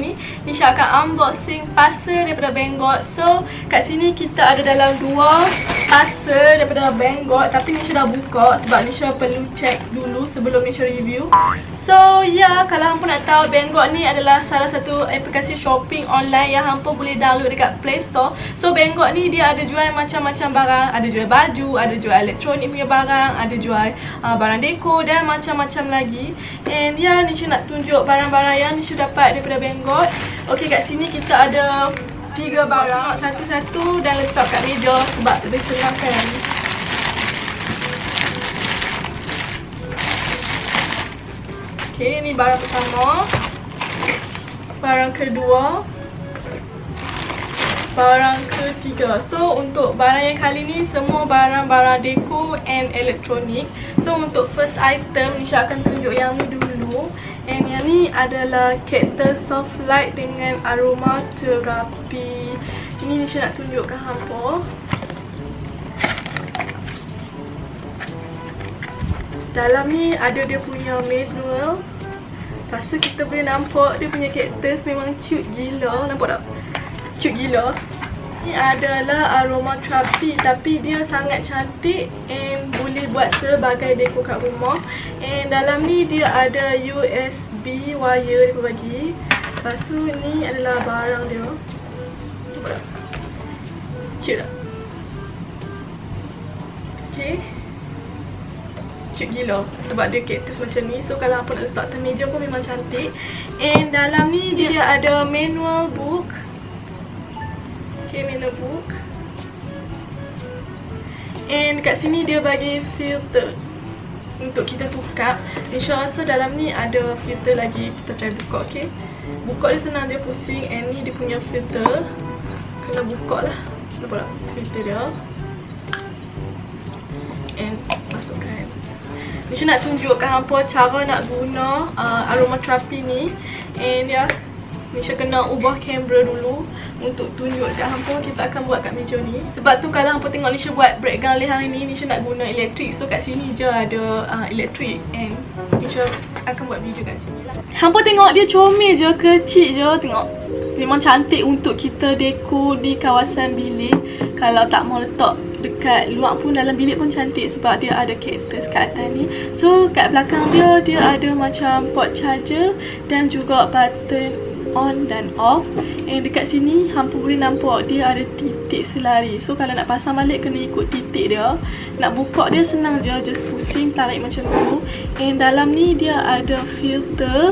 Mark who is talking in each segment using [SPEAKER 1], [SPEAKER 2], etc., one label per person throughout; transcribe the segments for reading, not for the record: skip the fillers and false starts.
[SPEAKER 1] ni. Nisha akan unboxing parcel daripada Banggood. So kat sini kita ada dalam 2 parcel daripada Banggood, tapi Nisha dah buka sebab Nisha perlu check dulu sebelum Nisha review. So ya, kalau hampa nak tahu, Banggood ni adalah salah satu aplikasi shopping online yang hampa boleh download dekat Play Store. So Banggood ni dia ada jual macam-macam barang, ada jual baju, ada jual elektronik punya barang, ada jual barang dekor dan macam-macam lagi. And ya, Nisha nak tunjuk barang-barang yang Nisha dapat daripada Banggood. Okey, kat sini kita ada 3 barang, satu-satu dan letak kat meja sebab lebih senang kan. Okay, ni barang pertama. Barang kedua. Barang ketiga. So untuk barang yang kali ni semua barang-barang dekor and elektronik. So untuk first item, Nisha akan tunjuk yang ni dulu. And yang ni adalah cactus soft light dengan aroma terapi. Ini Nisha nak tunjukkan hampa. Dalam ni ada dia punya manual. Lepas tu kita boleh nampak dia punya cactus memang cute gila. Nampak tak? Cute gila. Ni adalah aroma terapi, tapi dia sangat cantik and boleh buat sebagai dekor kat rumah. And dalam ni dia ada USB wire dia bagi. Lepas tu ni adalah barang dia. Nampak tak? Cute tak? Okay, cute gila sebab dia cactus macam ni. So kalau apa nak letak atas meja pun memang cantik. And dalam ni dia ada manual book. Okay, manual book. And kat sini dia bagi filter untuk kita tukar. Nisha rasa dalam ni ada filter lagi. Kita try buka, okay. Buka dia senang, dia pusing. And ni dia punya filter. Kena buka lah. Nampak tak? Filter dia. And masukkan. Nisha nak tunjukkan hampa cara nak guna aromaterapi ni. And ya, Nisha kena ubah kamera dulu untuk tunjuk kat hampa. Kita akan buat kat meja ni. Sebab tu kalau hampa tengok Nisha buat breakdown hari ni, Nisha nak guna elektrik. So kat sini je ada elektrik. And Nisha akan buat video kat sini lah. Hampa tengok dia comel je, kecil je. Tengok, memang cantik untuk kita dekor di kawasan bilik. Kalau tak mau letak dekat luar pun, dalam bilik pun cantik sebab dia ada cactus kat atas ni. So kat belakang dia ada macam port charger dan juga button on dan off. And dekat sini hampa boleh nampak dia ada titik selari. So kalau nak pasang balik kena ikut titik dia. Nak buka dia senang je, just pusing tarik macam tu. And dalam ni dia ada filter.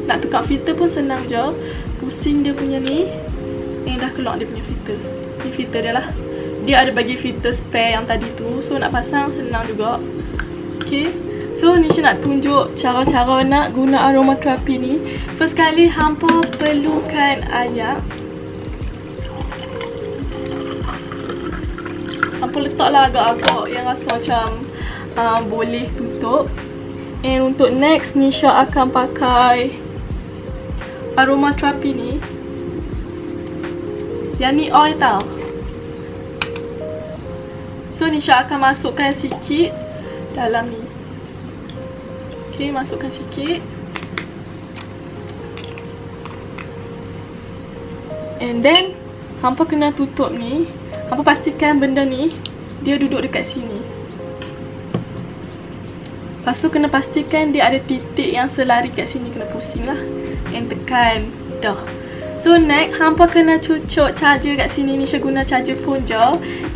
[SPEAKER 1] Nak tukar filter pun senang je, pusing dia punya ni. And dah keluar dia punya filter. Ni filter dia lah. Dia ada bagi filter spare yang tadi tu. So nak pasang senang juga. Okay, so Nisha nak tunjuk cara-cara nak guna aromaterapi ni. First kali hampa perlukan ayak. Hampa letaklah agak-agak yang rasa macam boleh tutup. And untuk next, Nisha akan pakai aromaterapi ni. Yang ni oil tau. So Nisha akan masukkan sikit dalam ni. Okay, masukkan sikit. And then hampa kena tutup ni. Hampa pastikan benda ni dia duduk dekat sini. Lepas tu kena pastikan dia ada titik yang selari kat sini. Kena pusing lah. And tekan. Dah. So next, hampa kena cucuk charger kat sini. Nisha guna charger phone je.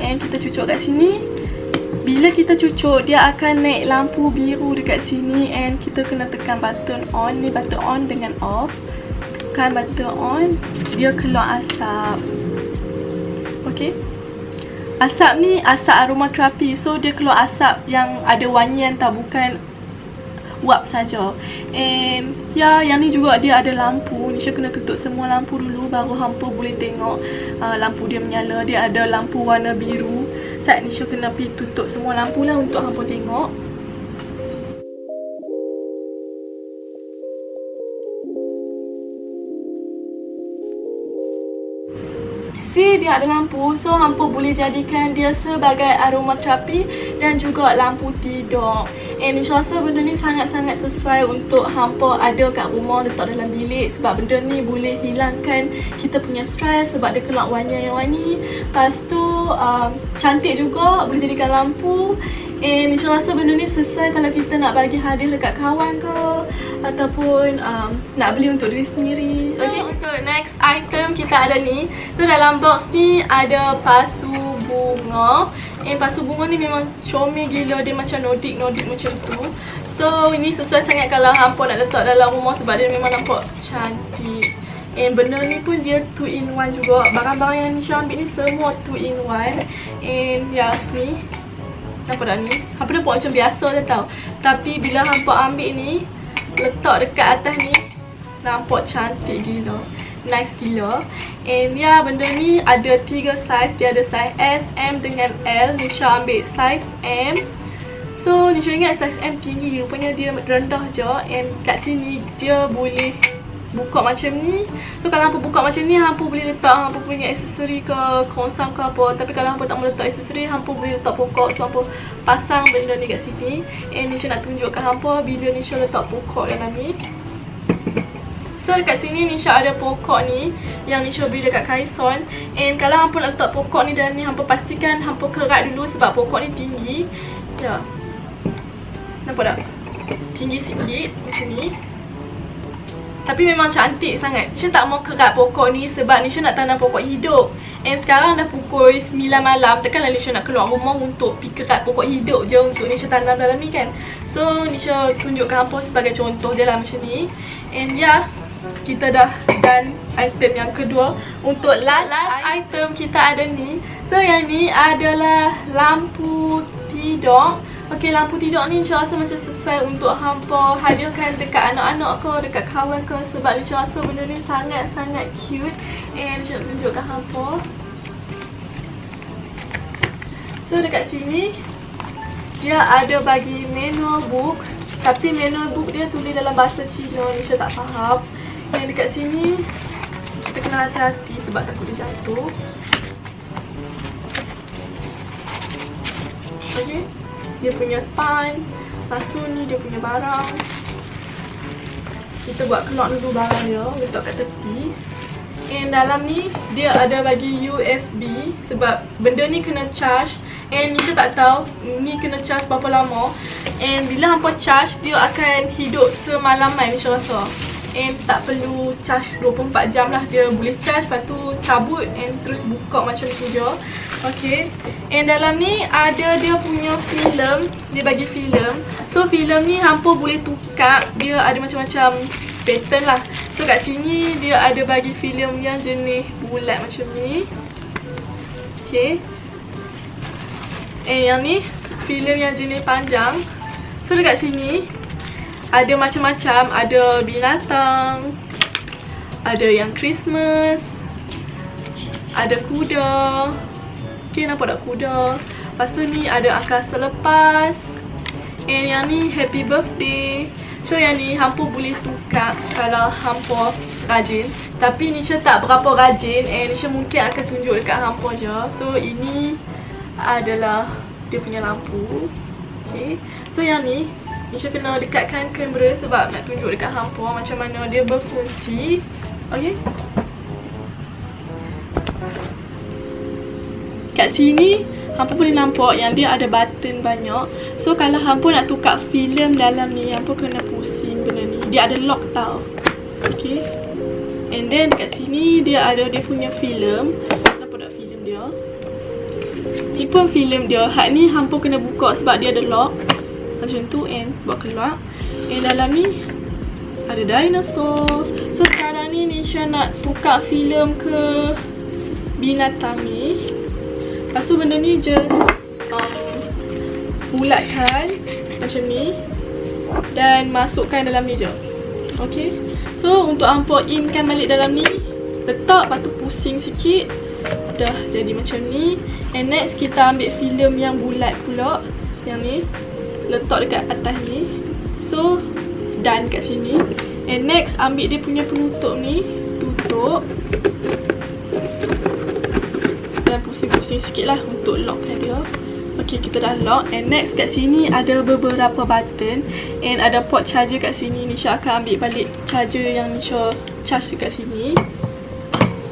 [SPEAKER 1] And kita cucuk kat sini. Bila kita cucuk, dia akan naik lampu biru dekat sini. And kita kena tekan button on. Ni button on dengan off. Tekan button on, dia keluar asap. Okay, asap ni asap aromaterapi. So dia keluar asap yang ada wangian tau, bukan uap saja. And ya, yang ni juga dia ada lampu. Nisha kena tutup semua lampu dulu baru hampa boleh tengok lampu dia menyala. Dia ada lampu warna biru. Saat Nisha kena pergi tutup semua lampu lah untuk hampa tengok. Mesti dia ada lampu. So hampa boleh jadikan dia sebagai aromaterapi dan juga lampu tidur. And Nisha rasa benda ni sangat-sangat sesuai untuk hampa ada kat rumah, letak dalam bilik. Sebab benda ni boleh hilangkan kita punya stres sebab dia kelak warna yang wangi. Lepas tu cantik juga, boleh jadikan lampu. Nisha rasa benda ni sesuai kalau kita nak bagi hadiah dekat kawan ke, ataupun nak beli untuk diri sendiri. Okay, untuk next item kita ada ni. So dalam box ni ada pasu bunga. Pasu bunga ni memang comel gila. Dia macam nodik macam tu. So ini sesuai sangat kalau hampa nak letak dalam rumah sebab dia memang nampak cantik. Benda ni pun dia 2 in 1 juga. Barang-barang yang Nisha ambil ni semua 2 in 1. Ya, ni nampak tak ni? Hampa nampak macam biasa je tau. Tapi bila hampa ambil ni, letak dekat atas ni, nampak cantik gila. Nice gila. Ya, benda ni ada 3 saiz. Dia ada saiz S, M dengan L. Nisha ambil saiz M. So Nisha ingat saiz M tinggi, rupanya dia rendah je. Kat sini dia boleh buka macam ni. So kalau hampa buka macam ni, hampa boleh letak hampa punya aksesori ke, konsam ke apa. Tapi kalau hampa tak mau letak aksesori, hampa boleh letak pokok. So hampa pasang benda ni kat sini. Nisha nak tunjukkan hampa bila Nisha letak pokok dalam ni. So dekat sini Nisha ada pokok ni yang Nisha beli dekat Kaison. Kalau hampa nak letak pokok ni dalam ni, hampa pastikan hampa kerat dulu sebab pokok ni tinggi. Ya, nampak tak? Tinggi sikit macam ni. Tapi memang cantik sangat. Nisha tak mau kerat pokok ni sebab Nisha nak tanam pokok hidup. Sekarang dah pukul 9 malam. Takkanlah Nisha nak keluar rumah untuk pergi kerat pokok hidup je untuk Nisha tanam dalam ni kan. So Nisha tunjukkan hampa sebagai contoh je lah macam ni. Ya, kita dah done item yang kedua. Untuk last item kita ada ni. So yang ni adalah lampu tidur. Okay, lampu tidur ni Nisha rasa macam sesuai untuk hampa hadiahkan dekat anak-anak ke, dekat kawan ke. Sebab Nisha rasa benda ni sangat-sangat cute. Nisha tunjukkan hampa. So dekat sini dia ada bagi manual book. Tapi manual book dia tulis dalam bahasa Cina, Nisha tak faham. Dekat sini kita kena hati-hati sebab takut dia jatuh. Okay, dia punya span. Lepas tu ni dia punya barang. Kita buat kelok dulu barang dia, letak kat tepi. Dalam ni dia ada bagi USB sebab benda ni kena charge. Nisha tak tahu ni kena charge berapa lama. Bila hampa charge, dia akan hidup semalaman Nisha rasa. Tak perlu charge 24 jam lah. Dia boleh charge, lepas tu cabut terus buka macam tu je. Okay. Dalam ni ada dia punya filem. Dia bagi filem. So filem ni hampa boleh tukar. Dia ada macam-macam pattern lah. So kat sini dia ada bagi filem yang jenis bulat macam ni. Okay. Yang ni filem yang jenis panjang. So dekat sini ada macam-macam. Ada binatang, ada yang Christmas, ada kuda. Okay, nampak tak kuda? Lepas tu ni ada angkasa lepas. Yang ni happy birthday. So yang ni hampa boleh tukar kalau hampa rajin. Tapi Nisha tak berapa rajin. Nisha mungkin akan tunjuk dekat hampa je. So ini adalah dia punya lampu. Okay. So yang ni Nisha kena dekatkan kamera sebab nak tunjuk dekat hampa macam mana dia berfungsi. Okay. Kat sini hampa boleh nampak yang dia ada button banyak. So kalau hampa nak tukar filem dalam ni, hampa kena pusing benda ni. Dia ada lock tau. Okay. And then dekat sini dia ada dia punya filem. Nampak tak filem dia? Ni pun filem dia. Hak ni hampa kena buka sebab dia ada lock. Macam tu buat keluar. Dalam ni ada dinosaur. So sekarang ni Nisha nak tukar filem ke binatang ni. Lepas tu benda ni just bulatkan macam ni dan masukkan dalam ni je. Okay. So untuk hampa inkan balik dalam ni, letak, lepas tu pusing sikit, dah jadi macam ni. Next kita ambil filem yang bulat pula. Yang ni letak dekat atas ni. So done kat sini. Next ambil dia punya penutup ni, tutup. pusing sikit lah untuk lockkan dia. Okay, kita dah lock. And next kat sini ada beberapa button. And ada port charger kat sini. Nisha akan ambil balik charger yang Nisha charge dekat sini.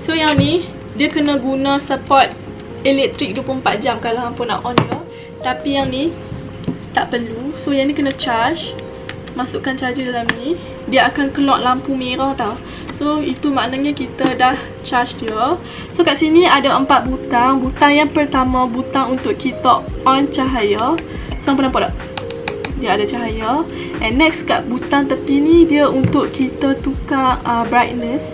[SPEAKER 1] So yang ni dia kena guna support elektrik 24 jam kalau hampa nak on dia. Tapi yang ni tak perlu. So yang ni kena charge. Masukkan charger dalam ni. Dia akan kelok lampu merah tau. So itu maknanya kita dah charge dia. So kat sini ada 4 butang. Butang yang pertama butang untuk kita on cahaya. So hampa nampak tak? Dia ada cahaya. And next kat butang tepi ni dia untuk kita tukar brightness.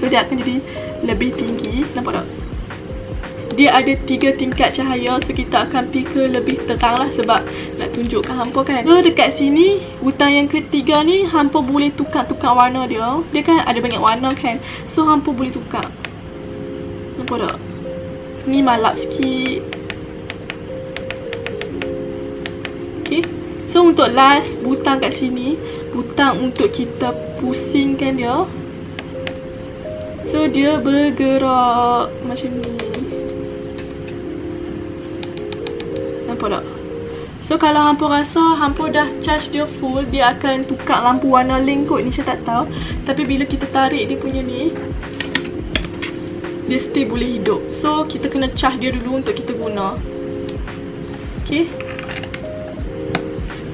[SPEAKER 1] So dia akan jadi lebih tinggi. Nampak tak? Dia ada 3 tingkat cahaya. So kita akan pergi ke lebih terang lah sebab nak tunjukkan hampa kan. So dekat sini butang yang ketiga ni hampa boleh tukar-tukar warna dia. Dia kan ada banyak warna kan. So hampa boleh tukar. Nampak tak? Ni malap sikit. Okay. So untuk last butang kat sini, butang untuk kita pusingkan dia. So dia bergerak macam ni. Nampak tak? So kalau hampa rasa hampa dah charge dia full, dia akan tukar lampu warna lain kot. Nisha tak tahu. Tapi bila kita tarik dia punya ni, dia still boleh hidup. So kita kena charge dia dulu untuk kita guna. Okay.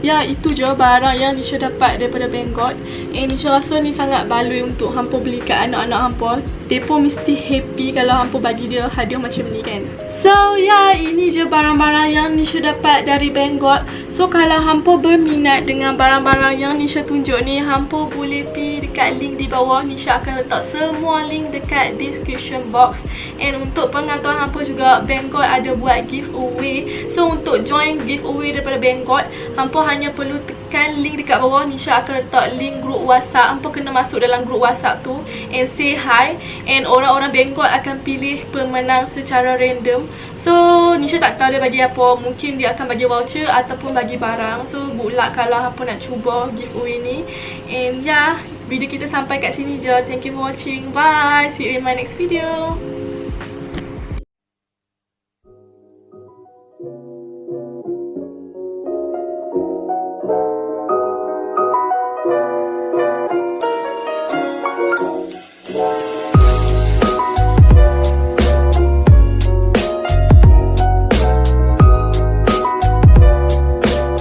[SPEAKER 1] Ya, itu je barang yang Nisha dapat daripada Banggood. Nisha rasa ni sangat baloi untuk hampa beli kat anak-anak hampa. Mereka mesti happy kalau hampa bagi dia hadiah macam ni kan. So ya, ini je barang-barang yang Nisha dapat dari Banggood. So kalau hampa berminat dengan barang-barang yang Nisha tunjuk ni, hampa boleh pergi dekat link di bawah. Nisha akan letak semua link dekat description box. And untuk pengetahuan hampa juga, Banggood ada buat giveaway. So untuk join giveaway daripada Banggood, hampa hanya perlu tekan link dekat bawah. Nisha akan letak link group WhatsApp. Hampa kena masuk dalam group WhatsApp tu and say hi. And orang-orang Banggood akan pilih pemenang secara random. So Nisha tak tahu dia bagi apa. Mungkin dia akan bagi voucher ataupun bagi barang. So good luck kalau hampa nak cuba giveaway ni. And ya, video kita sampai kat sini je. Thank you for watching. Bye. See you in my next video.